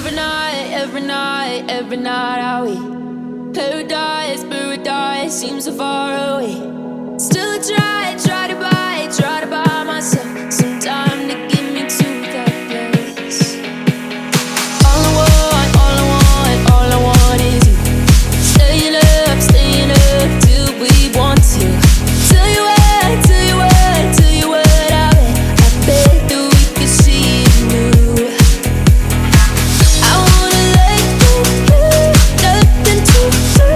every night are we paradise seems so far away. Still try to buy myself some time to get me to that place. All I want is you. Staying up till we want to. Tell you what I bet that we could see it new. I wanna let you, nothing to do.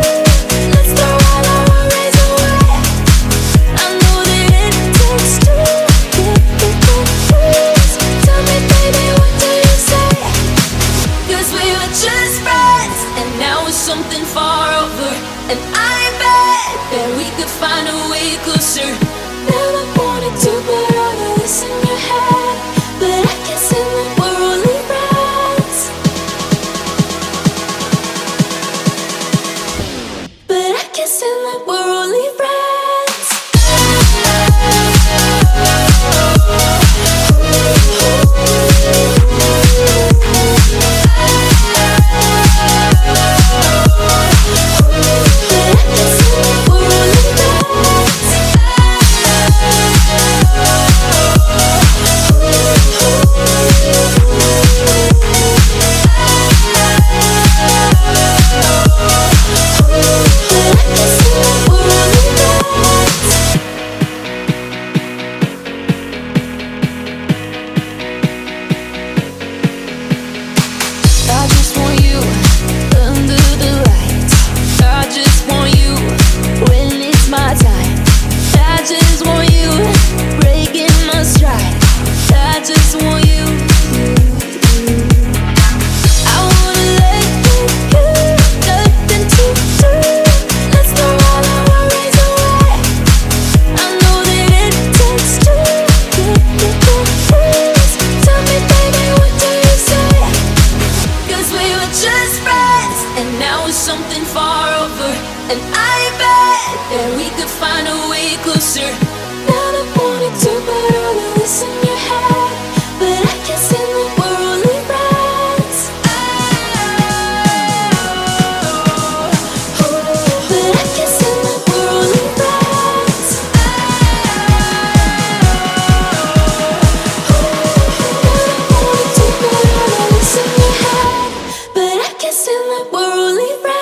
Let's throw all our worries away. I know that it takes two to get confused. Tell me, baby, what do you say? 'Cause we were just friends, and now it's something far over. And I bet that we could find a way closer. Never wanted to put all of this in your head, but I can't say that we're only friends. But I can't say that we're only friends. I just want you under the lights. I just want you when it's my time. I just want you breaking my stride. I just want you. I wanna let you, nothing to do. Let's throw all our worries away. I know that it takes two to get confused. Tell me, baby, what do you say? 'Cause we were just friends, and now it's something far over. And I bet that we could find a way closer. Never wanted to put all of this in your head, but I can't say that we're only friends. But I can't say that we're only friends. Never wanted to put all of this in your head, but I can't say that we're only friends.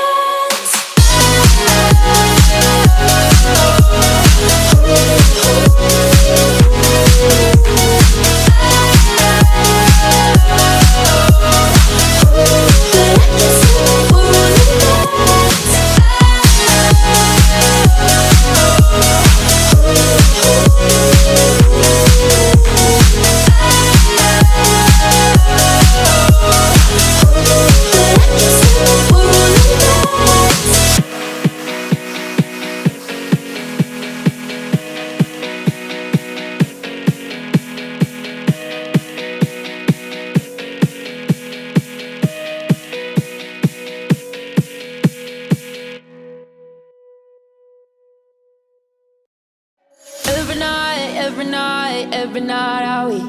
Every night are we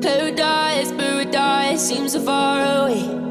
paradise seems so far away.